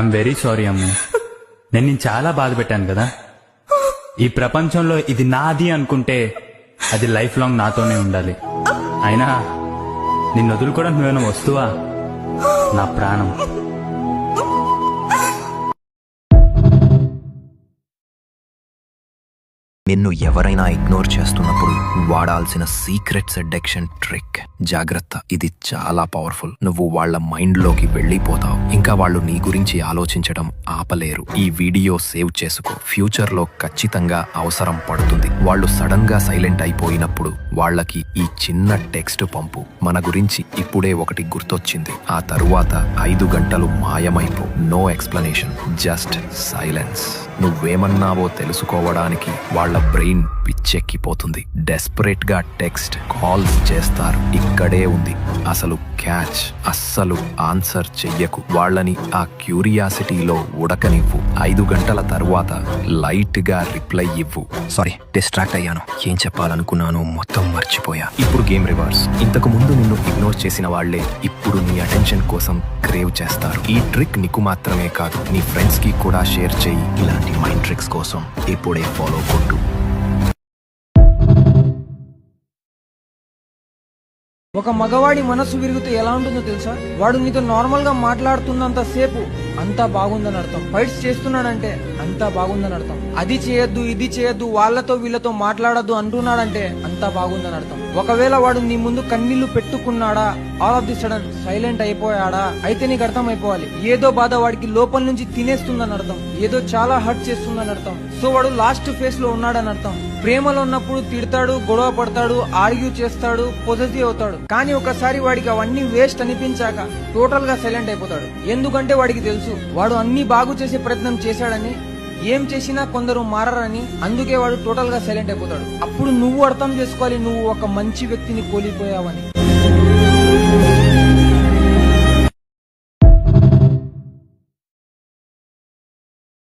I'm very sorry అమ్ము. నేను నిన్ను చాలా బాధ పెట్టాను కదా. ఈ ప్రపంచంలో ఇది నాది అనుకుంటే అది లైఫ్ లాంగ్ నాతోనే ఉండాలి. అయినా నిన్ను వదులుకోవడానికి నువ్వేమైనా వస్తువా? నా ప్రాణం. నిన్ను ఎవరైనా ఇగ్నోర్ చేస్తున్నప్పుడు వాడాల్సిన సీక్రెట్ సెడక్షన్ ట్రిక్. జాగ్రత్త, ఇది చాలా పవర్ఫుల్. నువ్వు వాళ్ళ మైండ్ లోకి వెళ్ళిపోతావు. ఇంకా వాళ్ళు నీ గురించి ఆలోచించడం ఆపలేరు. ఈ వీడియో సేవ్ చేసుకో, ఫ్యూచర్ లో ఖచ్చితంగా అవసరం పడుతుంది. వాళ్ళు సడన్ గా సైలెంట్ అయిపోయినప్పుడు వాళ్ళకి ఈ చిన్న టెక్స్ట్ పంపు. మన గురించి ఇప్పుడే ఒకటి గుర్తొచ్చింది. ఆ తరువాత 5 గంటలు మాయమైపో. No explanation, just silence. నువ్వేమన్నావో తెలుసుకోవడానికి వాళ్ళ బ్రెయిన్ పిచ్చెక్కిపోతుంది. డెస్పరేట్ గా టెక్స్ట్ కాల్స్ చేస్తారు. ఇక్కడే ఉంది అసలు క్యాచ్. అస్సలు ఆన్సర్ చెయ్యకు. వాళ్ళని ఆ క్యూరియాసిటీలో ఉడకనివ్వు. 5 గంటల తరువాత లైట్ గా రిప్లై ఇవ్వు. సారీ, డిస్ట్రాక్ట్ అయ్యాను. ఏం చెప్పాలనుకున్నాను మొత్తం మర్చిపోయా. ఇప్పుడు గేమ్ రివర్స్. ఇంతకు ముందు నిన్ను ఇగ్నోర్ చేసిన వాళ్లే ఇప్పుడు నీ అటెన్షన్ కోసం క్రేవ్ చేస్తారు. ఈ ట్రిక్ నీకు మాత్రమే కాదు, నీ ఫ్రెండ్స్ కి కూడా షేర్ చేయి. ఇలాంటి మైండ్ ట్రిక్స్ కోసం ఇప్పుడే ఫాలో కొట్టు. ఒక మగవాడి మనసు విరిగితే ఎలా ఉంటుందో తెలుసా? వాడు నీతో నార్మల్ గా మాట్లాడుతున్నంత సేపు అంతా బాగుందని అర్థం. ఫైట్స్ చేస్తున్నాడంటే అంతా బాగుందని అర్థం. అది చేయొద్దు, ఇది చేయొద్దు, వాళ్ళతో వీళ్ళతో మాట్లాడద్దు అంటున్నాడంటే అంతా బాగుందని అర్థం. ఒకవేళ వాడు నీ ముందు కన్నీళ్లు పెట్టుకున్నాడా, all of the sudden silent అయిపోయాడా, అయితే నీకు అర్థం అయిపోవాలి ఏదో బాధ వాడికి లోపల నుంచి తినేస్తుందని అర్థం. ఏదో చాలా హర్ట్ చేస్తుందని అర్థం. సో వాడు లాస్ట్ ఫేజ్ లో ఉన్నాడని అర్థం. ప్రేమలో ఉన్నప్పుడు తిడతాడు, గొడవ పడతాడు, ఆర్గ్యూ చేస్తాడు, పొజెసివ్ అవుతాడు. కానీ ఒకసారి వాడికి అవన్నీ వేస్ట్ అనిపించాక టోటల్ గా సైలెంట్ అయిపోతాడు. ఎందుకంటే వాడికి తెలుసు వాడు అన్ని బాగు చేసే ప్రయత్నం చేశాడని, ఏం చేసినా కొందరు మారని. అందుకే వాడు టోటల్ గా సైలెంట్ అయిపోతాడు. అప్పుడు నువ్వు అర్థం చేసుకోవాలి నువ్వు ఒక మంచి వ్యక్తిని కోల్పోయావని.